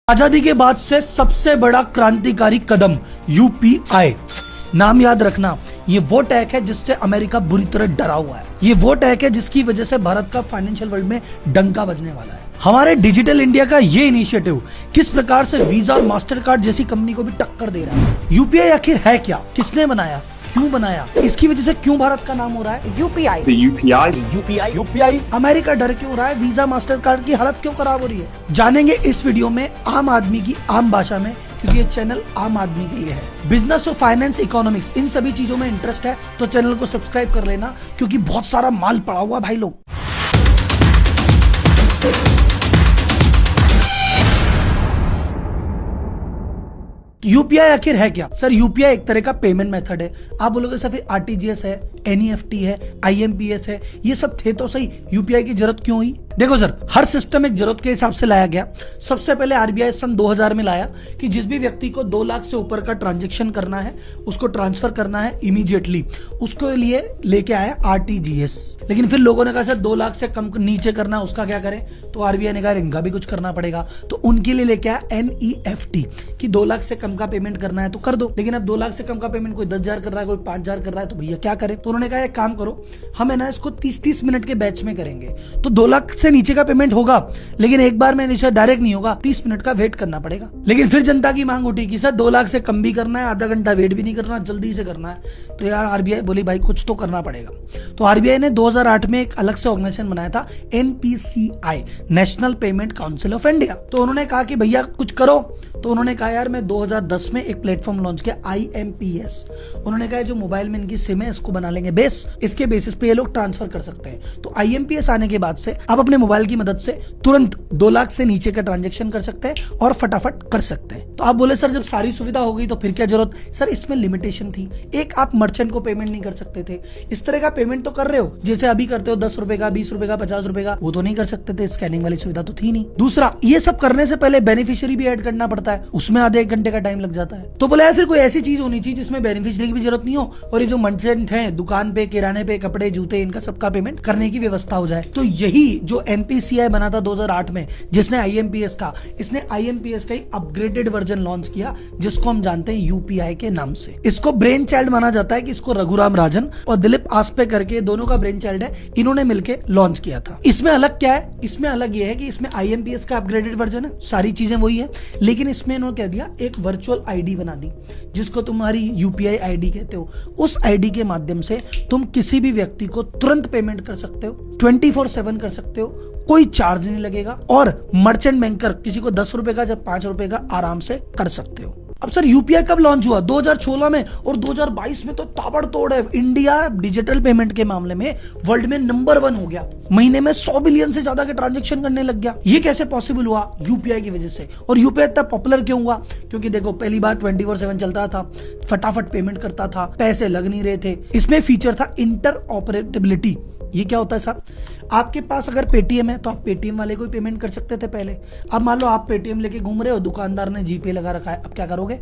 आजादी के बाद से सबसे बड़ा क्रांतिकारी कदम यूपीआई। नाम याद रखना, ये वो टैग है जिससे अमेरिका बुरी तरह डरा हुआ है। ये वो टैग है जिसकी वजह से भारत का फाइनेंशियल वर्ल्ड में डंका बजने वाला है। हमारे डिजिटल इंडिया का ये इनिशिएटिव किस प्रकार से वीजा और मास्टर कार्ड जैसी कंपनी को भी टक्कर दे रहा है। यूपीआई आखिर है क्या, किसने बनाया, क्यों बनाया, इसकी वजह से क्यों भारत का नाम हो रहा है यूपीआई। अमेरिका डर क्यों रहा है, वीजा मास्टर कार्ड की हालत क्यों खराब हो रही है, जानेंगे इस वीडियो में आम आदमी की आम भाषा में, क्योंकि ये चैनल आम आदमी के लिए है। बिजनेस और फाइनेंस, इकोनॉमिक्स, इन सभी चीजों में इंटरेस्ट है तो चैनल को सब्सक्राइब कर लेना, क्योंकि बहुत सारा माल पड़ा हुआ भाई लोग। यूपीआई आखिर है क्या? सर यूपीआई एक तरह का पेमेंट मेथड है। आप बोलोगे सर फिर आरटीजीएस है, एनईएफटी है, आईएमपीएस है, ये सब थे तो सही, यूपीआई की जरूरत क्यों हुई? देखो सर, हर सिस्टम एक जरूरत के हिसाब से लाया गया। सबसे पहले आरबीआई सन 2000 में लाया कि जिस भी व्यक्ति को 2 लाख से ऊपर का ट्रांजैक्शन करना है, उसको ट्रांसफर करना है इमीडिएटली, उसके लिए लेके आया आरटीजीएस। लेकिन फिर लोगों ने कहा सर 2 लाख से कम नीचे करना है, उसका क्या करें? तो आरबीआई ने कहा इनका भी कुछ करना पड़ेगा, तो उनके लिए लेके आया एनईएफटी कि 2 लाख से कम का पेमेंट करना है तो कर दो। लेकिन अब 2 लाख से कम का पेमेंट कोई 10,000 कर रहा है, कोई 5,000 कर रहा है, तो भैया क्या करें? तो उन्होंने कहा एक काम करो, हम है ना इसको 30-30 मिनट के बैच में करेंगे, तो 2 लाख से नीचे का पेमेंट होगा, लेकिन एक बार में नीचे डायरेक्ट नहीं होगा, 30 मिनट का वेट करना पड़ेगा। लेकिन फिर जनता की मांग उठी कि सर 2 लाख से कम भी करना है, आधा घंटा वेट भी नहीं करना, जल्दी से करना है। तो यार आरबीआई बोली भाई कुछ तो करना पड़ेगा। तो आरबीआई ने 2008 में एक अलग से ऑर्गेनाइजेशन बनाया था, NPCI, national payment council of India. तो उन्होंने कहा कि भैया कुछ करो। तो उन्होंने कहा यार मैं 2010 में एक प्लेटफॉर्म लॉन्च किया, आईएमपीएस। उन्होंने कहा जो मोबाइल में इनकी सिम है इसको बना लेंगे बेस, इसके बेसिस पे ये लोग ट्रांसफर कर सकते हैं। तो आईएमपीएस आने के बाद से आप अपने मोबाइल की मदद से तुरंत 2 लाख से नीचे का ट्रांजैक्शन कर सकते हैं और फटाफट कर सकते हैं। तो आप बोले सर जब सारी सुविधा हो गई तो फिर क्या जरूरत? सर इसमें लिमिटेशन थी। एक, आप मर्चेंट को पेमेंट नहीं कर सकते थे। इस तरह का पेमेंट तो कर रहे हो जैसे अभी करते हो, 10 रुपए का, 20 रुपए का, 50 रुपए का, वो तो नहीं कर सकते थे, स्कैनिंग वाली सुविधा तो थी नहीं। दूसरा, ये सब करने से पहले बेनिफिशियरी भी ऐड करना पड़ता है, उसमें आधे 1 घंटे का टाइम लग जाता है। तो बोला यार फिर कोई ऐसी चीज होनी चाहिए जिसमें बेनिफिशियरी की भी जरूरत नहीं हो और ये जो मर्चेंट है दुकान पे, किराने पे, कपड़े, जूते, इनका सबका पेमेंट करने की व्यवस्था हो जाए। तो यही जो एनपीसीआई बना था 2008 में, जिसने आईएमपीएस का, इसने आईएमपीएस का एक अपग्रेडेड वर्जन लॉन्च किया जिसको हम जानते हैं यूपीआई के नाम से। इसको ब्रेन चाइल्ड माना जाता है कि इसको रघुराम राजन और दिलीप आस्पे करके, दोनों का ब्रेन चाइल्ड है, इन्होंने मिलकर लॉन्च किया था। इसमें अलग क्या है? इसमें अलग ये है कि इसमें आईएमपीएस का अपग्रेडेड वर्जन है, सारी चीजें वही है, लेकिन इसमें इन्होंने कह दिया एक वर्चुअल आईडी बना दी जिसको तुम्हारी यूपीआई आईडी कहते हो। उस आईडी के माध्यम से तुम किसी भी व्यक्ति को तुरंत पेमेंट कर सकते हो, 24/7 कर सकते हो, कोई चार्ज नहीं लगेगा, और मर्चेंट बैंकर किसी को 10 रुपए का जब 5 रुपए का आराम से कर सकते हो। अब सर यूपीआई कब लॉन्च हुआ? 2016 में, और 2022 में तो ताबड़तोड़ है। इंडिया डिजिटल पेमेंट के मामले में वर्ल्ड में नंबर 1 हो गया, महीने में 100 बिलियन से ज्यादा के ट्रांजैक्शन करने लग गया। ये कैसे पॉसिबल हुआ? यूपीआई की वजह से। और यूपीआई इतना पॉपुलर क्यों हुआ? क्योंकि देखो पहली बार 24/7 चलता था, फटाफट पेमेंट करता था, पैसे लग नहीं रहे थे। इसमें फीचर था इंटर ऑपरेटेबिलिटी। ये क्या होता है साहब? आपके पास अगर पेटीएम है तो आप पेटीएम वाले को ही पेमेंट कर सकते थे पहले। अब मान लो आप पेटीएम लेके घूम रहे हो, दुकानदार ने जीपे लगा रखा है, अब क्या करोगे?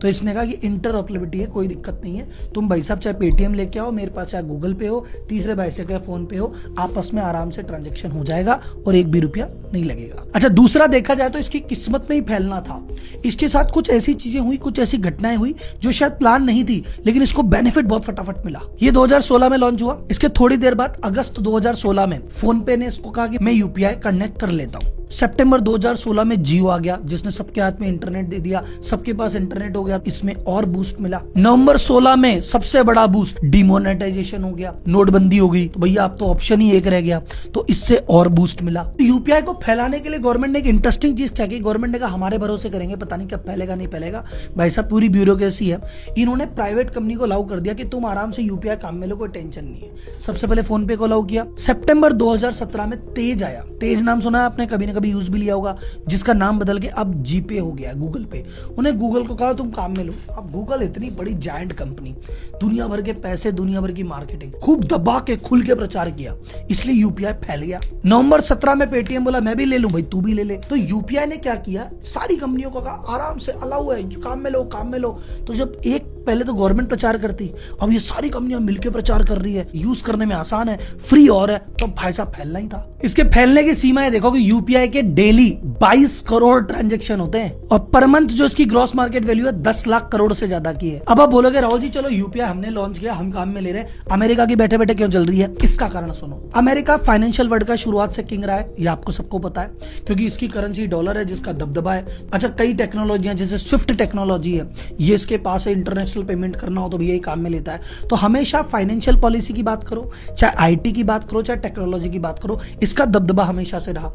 तो इसने कहा कि इंटर ऑपरेबिलिटी है, कोई दिक्कत नहीं है, तुम भाई साहब चाहे पेटीएम लेके आओ, मेरे पास चाहे गूगल पे हो, तीसरे भाई से चाहे फोन पे हो, आपस में आराम से ट्रांजैक्शन हो जाएगा और 1 भी रुपया नहीं लगेगा। अच्छा, दूसरा देखा जाए तो इसकी किस्मत में ही फैलना था। इसके साथ कुछ ऐसी चीजें हुई, कुछ ऐसी घटनाएं हुई जो शायद प्लान नहीं थी, लेकिन इसको बेनिफिट बहुत फटाफट मिला। ये 2016 में लॉन्च हुआ। इसके थोड़ी देर बाद अगस्त 2016 में फोन पे ने इसको कहा कि मैं यूपीआई कनेक्ट कर लेता हूँ। सितंबर 2016 में जियो आ गया जिसने सबके हाथ में इंटरनेट दे दिया, सबके पास इंटरनेट हो गया, इसमें और बूस्ट मिला। नवंबर 16 में सबसे बड़ा बूस्ट, डिमोनेटाइजेशन हो गया, नोटबंदी हो गई, तो भैया अब तो ऑप्शन ही एक रह गया, तो इससे और बूस्ट मिला। तो यूपीआई को फैलाने के लिए गवर्नमेंट ने एक इंटरेस्टिंग चीज क्या की, गवर्नमेंट ने कहा हमारे भरोसे करेंगे, पता नहीं कब फैलेगा नहीं फैलेगा, भाई साहब पूरी ब्यूरोक्रेसी है। इन्होंने प्राइवेट कंपनी को अलाउ कर दिया कि तुम आराम से यूपीआई काम में लो, कोई टेंशन नहीं है। सबसे पहले फोन पे को अलाउ किया। सितंबर 2017 में तेज आया। तेज नाम सुना है आपने, कभी ना कभी यूज भी लिया होगा, जिसका नाम बदल के अब जीपे हो गया, गूगल पे। उन्हें गूगल को कहा तुम काम में लो। अब गूगल इतनी बड़ी जायंट कंपनी, दुनिया भर के पैसे, दुनिया भर की मार्केटिंग, खूब दबा के खुल के प्रचार किया, इसलिए यूपीआई फैल गया। नवंबर 17 में पेटीएम बोला मैं भी ले लूं, भाई तू भी ले ले। तो यूपीआई ने क्या किया, सारी कंपनियों को कहा आराम से अलाउ है, काम में लो, काम में लो। तो जब एक पहले तो गवर्नमेंट प्रचार करती, अब ये सारी कंपनियां मिलकर प्रचार कर रही है, यूज करने में आसान है, फ्री और है, तो भाई साहब फैलना ही था। इसके फैलने की सीमाएं देखो कि यूपीआई के डेली 22 करोड़ ट्रांजैक्शन होते हैं और पर मंथ जो इसकी ग्रॉस मार्केट वैल्यू है 10 लाख करोड़ से ज्यादा की है। अब आप बोलोगे राहुल जी चलो यूपीआई हमने लॉन्च किया, हम काम में ले रहे हैं, अमेरिका की बैठे बैठे क्यों चल रही है? इसका कारण सुनो। अमेरिका फाइनेंशियल वर्ल्ड का शुरुआत से किंग रहा है, ये आपको सबको पता है, क्योंकि इसकी करेंसी डॉलर है जिसका दबदबा है। अच्छा, कई टेक्नोलॉजियां जैसे स्विफ्ट टेक्नोलॉजी है, ये इसके पास है, इंटरनेशनल पेमेंट करना हो तो भी यही काम में लेता है। तो हमेशा फाइनेंशियल पॉलिसी की बात करो, चाहे आईटी की बात करो, चाहे टेक्नोलॉजी की बात करो, इसका दबदबा हमेशा से रहा।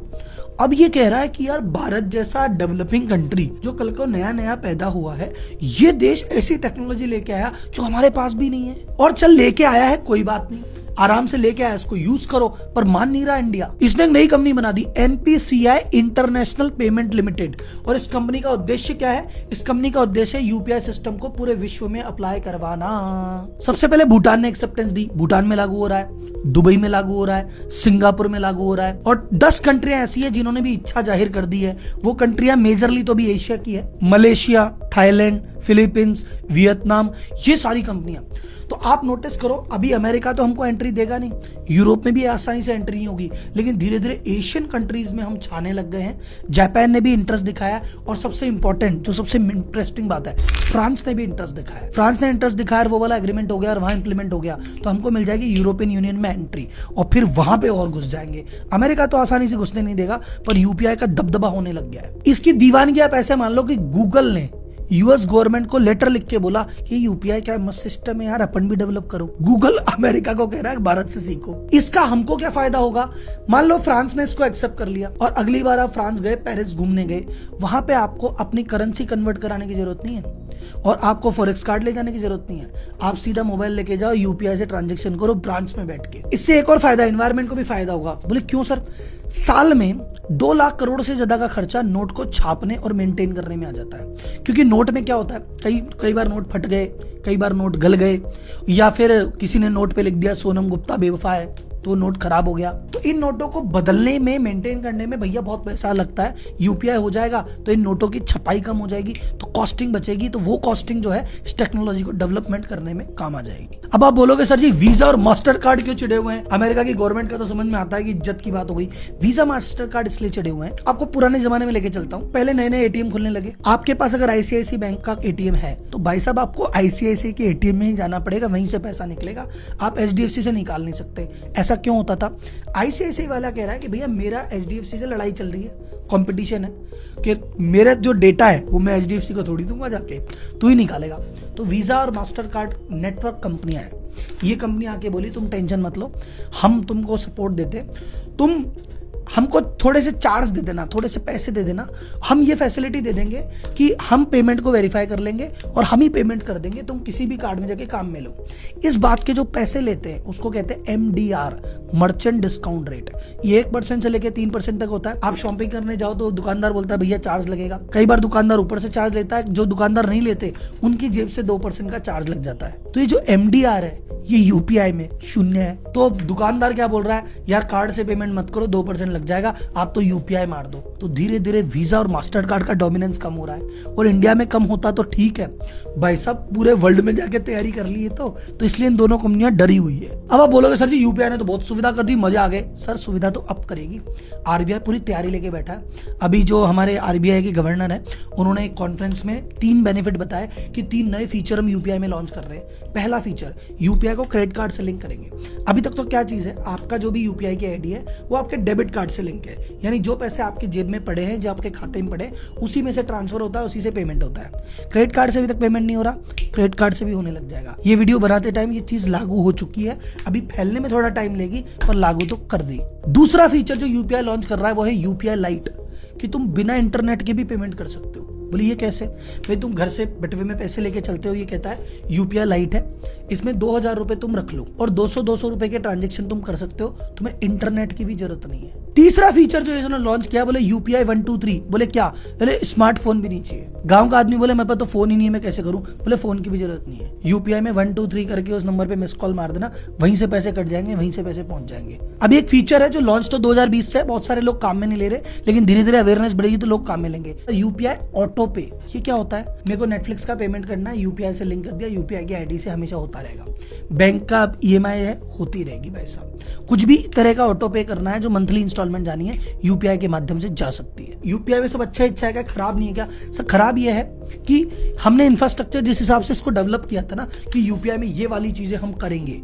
अब ये कह रहा है कि यार भारत जैसा डेवलपिंग कंट्री जो कल को नया नया पैदा हुआ है, ये देश ऐसी टेक्नोलॉजी लेके आया जो हमारे पास भी नहीं है। और चल लेके आया है, कोई बात नहीं, आराम से लेके आया, इसको यूज करो, पर मान नहीं रहा इंडिया। इसने एक नई कंपनी बना दी, एनपीसीआई इंटरनेशनल पेमेंट लिमिटेड। और इस कंपनी का उद्देश्य क्या है? इस कंपनी का उद्देश्य यूपीआई सिस्टम को पूरे विश्व में अप्लाई करवाना। सबसे पहले भूटान ने एक्सेप्टेंस दी, भूटान में लागू हो रहा है, दुबई में लागू हो रहा है, सिंगापुर में लागू हो रहा है, और 10 कंट्रियां ऐसी है जिन्होंने भी इच्छा जाहिर कर दी है। वो कंट्रियां मेजरली तो भी एशिया की है, मलेशिया, थाईलैंड, फिलीपींस, वियतनाम, ये सारी कंपनियां। तो आप नोटिस करो, अभी अमेरिका तो हमको एंट्री देगा नहीं, यूरोप में भी आसानी से एंट्री नहीं होगी, लेकिन धीरे धीरे एशियन कंट्रीज में हम छाने लग गए हैं। जापान ने भी इंटरेस्ट दिखाया, और सबसे इंपॉर्टेंट जो सबसे इंटरेस्टिंग बात है, फ्रांस ने भी इंटरेस्ट दिखाया। फ्रांस ने इंटरेस्ट दिखाया, वो वाला एग्रीमेंट हो गया और वहां इंप्लीमेंट हो गया, तो हमको मिल जाएगी यूरोपियन यूनियन में एंट्री, और फिर वहां पे और घुस जाएंगे। अमेरिका तो आसानी से घुसने नहीं देगा, पर यूपीआई का दबदबा होने लग गया है। इसकी दीवानगी आप ऐसे मान लो कि गूगल ने यूएस गवर्नमेंट को लेटर लिख के बोला कि यूपीआई क्या मस्त सिस्टम है यार, अपन भी डेवलप करो। गूगल अमेरिका को कह रहा है भारत से सीखो। इसका हमको क्या फायदा होगा? मान लो फ्रांस ने इसको एक्सेप्ट कर लिया, और अगली बार आप फ्रांस गए, पेरिस घूमने गए, वहां पे आपको अपनी करेंसी कन्वर्ट कराने की जरूरत नहीं है, और आपको फॉरेक्स कार्ड ले जाने की जरूरत नहीं है। आप सीधा मोबाइल लेके जाओ, यूपीआई से ट्रांजैक्शन करो फ्रांस में बैठ के। इससे एक और फायदा, एनवायरमेंट को भी फायदा होगा। बोले क्यों सर? साल में 2 लाख करोड़ से ज्यादा का खर्चा नोट को छापने और मेंटेन करने में आ जाता है, क्योंकि नोट में क्या होता है, कई बार नोट फट गए, कई बार नोट गल गए, या फिर किसी ने नोट पे लिख दिया सोनम गुप्ता बेवफा है, तो नोट खराब हो गया। तो इन नोटों को बदलने में, मेंटेन करने में भैया बहुत पैसा लगता है। यूपीआई हो जाएगा तो इन नोटों की छपाई कम हो जाएगी, तो कॉस्टिंग बचेगी, तो वो कॉस्टिंग जो है इस टेक्नोलॉजी को डेवलपमेंट करने में काम आ जाएगी। अब आप बोलोगे सर जी वीजा और मास्टर कार्ड क्यों चिड़े हुए हैं? अमेरिका की गवर्नमेंट का तो समझ में आता है कि इज्जत की बात हो गई। वीजा मास्टर कार्ड इसलिए चिड़े हुए हैं, आपको पुराने जमाने में लेके चलता हूँ। पहले नए नए एटीएम खुलने लगे, आपके पास अगर आईसीआईसी बैंक का एटीएम है तो भाई साहब आपको आईसीआईसी के एटीएम में ही जाना पड़ेगा, वहीं से पैसा निकलेगा, आप एचडीएफसी से निकाल नहीं सकते। ऐसा क्यों होता था? आईसीआईसीआई वाला कह रहा है कि भैया मेरा एचडीएफसी से लड़ाई चल रही है, कंपटीशन है, कि मेरा जो डेटा है वो मैं एचडीएफसी को थोड़ी दूंगा, जाके तू ही निकालेगा। तो वीजा और मास्टर कार्ड नेटवर्क कंपनियां हैं, ये कंपनी आके बोली तुम टेंशन मत लो, हम तुमको सपोर्ट देते, तुम हमको थोड़े से चार्ज दे देना, थोड़े से पैसे दे देना, हम ये फैसिलिटी दे देंगे कि हम पेमेंट को वेरीफाई कर लेंगे और हम ही पेमेंट कर देंगे, तुम किसी भी कार्ड में जाके काम में लो। इस बात के जो पैसे लेते हैं उसको कहते हैं एमडीआर, मर्चेंट डिस्काउंट रेट। ये 1% से लेके 3% तक होता है। आप शॉपिंग करने जाओ तो दुकानदार बोलता है भैया चार्ज लगेगा, कई बार दुकानदार ऊपर से चार्ज लेता है, जो दुकानदार नहीं लेते उनकी जेब से 2% का चार्ज लग जाता है। तो ये जो एमडीआर है ये यूपीआई में 0 है। तो दुकानदार क्या बोल रहा है, यार कार्ड से पेमेंट मत करो, 2% लग जाएगा, आप तो यूपीआई मार दो। तो धीरे धीरे वीजा और मास्टर कार्ड का डोमिनेंस कम हो रहा है, और इंडिया में कम होता तो ठीक है, भाई साहब पूरे वर्ल्ड में जाके तैयारी कर ली है, तो इसलिए इन दोनों कंपनियां डरी हुई है। अब आप बोलोगे सर जी यूपीआई ने तो बहुत सुविधा कर दी, मजे आ गए। सर सुविधा तो अब करेगी, आरबीआई पूरी तैयारी लेके बैठा है। अभी जो हमारे आरबीआई के गवर्नर है उन्होंने एक कॉन्फ्रेंस में 3 बेनिफिट बताए कि 3 नए फीचर हम यूपीआई में लॉन्च कर रहे हैं। पहला फीचर, यूपीआई को क्रेडिट कार्ड से लिंक करेंगे। अभी तक तो क्या चीज है, आपका जो भी यूपीआई की आईडी है वो आपके डेबिट कार्ड से लिंक है, यानी जो पैसे आपकी जेब में पड़े हैं, जो आपके खाते में पड़े, उसी में से ट्रांसफर होता है, उसी से पेमेंट होता है। क्रेडिट कार्ड से अभी तक पेमेंट नहीं हो रहा, क्रेडिट कार्ड से भी होने लग जाएगा। ये वीडियो बनाते टाइम ये चीज लागू हो चुकी है, अभी फैलने में थोड़ा टाइम लेगी, पर लागू तो कर दी। दूसरा फीचर जो यूपीआई लॉन्च कर रहा है वो है यूपीआई लाइट, कि तुम बिना इंटरनेट के भी पेमेंट कर सकते हो। बोलिए कैसे? भाई तुम घर से बटवे में पैसे लेके चलते हो, ये कहता है यूपीआई लाइट है, इसमें 2000 रुपए तुम रख लो और 200 रुपए के ट्रांजेक्शन तुम कर सकते हो, तुम्हें इंटरनेट की भी जरूरत नहीं है। तीसरा फीचर जो इन्होंने लॉन्च किया, बोले यूपीआई 1 2 3। बोले क्या? बोले स्मार्टफोन भी नहीं चाहिए। गांव का आदमी बोले मेरे पास तो फोन ही नहीं है, मैं कैसे करूं? बोले फोन की भी जरूरत नहीं है, यूपीआई में 1 2 3 करके उस नंबर पे मिस कॉल मार देना, वहीं से पैसे कट जाएंगे, वहीं से पैसे पहुंच जाएंगे। अभी एक फीचर है जो लॉन्च तो 2020 से, बहुत सारे लोग काम में नहीं ले रहे, लेकिन धीरे धीरे अवेयरनेस बढ़ेगी तो लोग काम में लेंगे। यूपीआई ऑटो पे, ये क्या होता है? मेरे को नेटफ्लिक्स का पेमेंट करना है, यूपीआई से लिंक कर दिया, यूपीआई की आईडी से हमेशा होता रहेगा। बैंक का ईएमआई है, होती रहेगी भाई साहब। कुछ भी तरह का ऑटो पे करना है जो मंथली इंस्टॉलमेंट जानी है, यूपीआई के माध्यम से जा सकती है। यूपीआई में सब अच्छा है क्या, खराब नहीं है क्या? सर खराब ये है कि हमने इंफ्रास्ट्रक्चर जिस हिसाब से इसको डेवलप किया था ना कि यूपीआई में ये वाली चीजें हम करेंगे,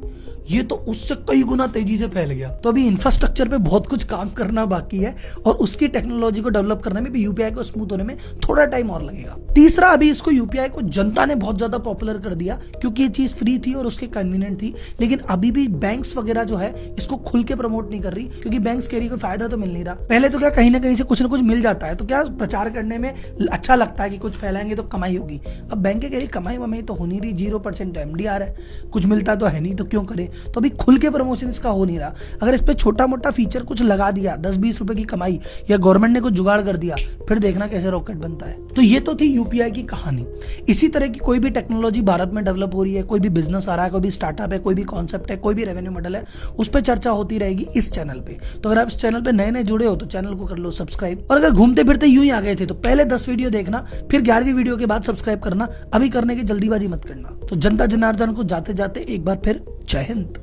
ये तो उससे कई गुना तेजी से फैल गया। तो अभी इंफ्रास्ट्रक्चर पे बहुत कुछ काम करना बाकी है और उसकी टेक्नोलॉजी को डेवलप करने में भी यूपीआई को स्मूथ होने में थोड़ा टाइम और लगेगा। तीसरा, अभी इसको यूपीआई को जनता ने बहुत ज्यादा पॉपुलर कर दिया क्योंकि ये चीज फ्री थी और उसके कन्वीनियंट थी, लेकिन अभी भी बैंक्स वगैरह जो है इसको खुल के प्रमोट नहीं कर रही क्योंकि बैंक्स कह रही कोई फायदा तो मिल नहीं रहा। पहले तो क्या कहीं ना कहीं से कुछ ना कुछ मिल जाता है तो क्या प्रचार करने में अच्छा लगता है कि कुछ फैलाएंगे तो कमाई होगी। अब बैंक कह रही कमाई वमाई तो हो नहीं रही, 0% एमडीआर है, कुछ मिलता तो है नहीं तो क्यों करें। तो अभी खुल के प्रमोशन इसका हो नहीं रहा। अगर इस पे छोटा मोटा फीचर कुछ लगा दिया, 10-20 रुपए की कमाई, या गवर्नमेंट ने कुछ जुगाड़ कर दिया, फिर देखना कैसे रॉकेट बनता है। तो ये तो थी यूपीआई की कहानी। इसी तरह की कोई भी टेक्नोलॉजी भारत में डेवलप हो रही है, कोई भी बिजनेस आ रहा है, कोई भी स्टार्टअप है, कोई भी कॉन्सेप्ट है, कोई भी रेवेन्यू मॉडल है, उस पर चर्चा होती रहेगी इस चैनल पे। तो अगर आप इस चैनल पे नए नए जुड़े हो तो चैनल को कर लो सब्सक्राइब, और अगर घूमते फिरते यूं ही आ गए थे तो पहले 10 वीडियो देखना, फिर 11वीं वीडियो के बाद सब्सक्राइब करना। अभी करने की जल्दीबाजी मत करना। तो जनता जनार्दन को जाते जाते एक बार फिर जय हिंद।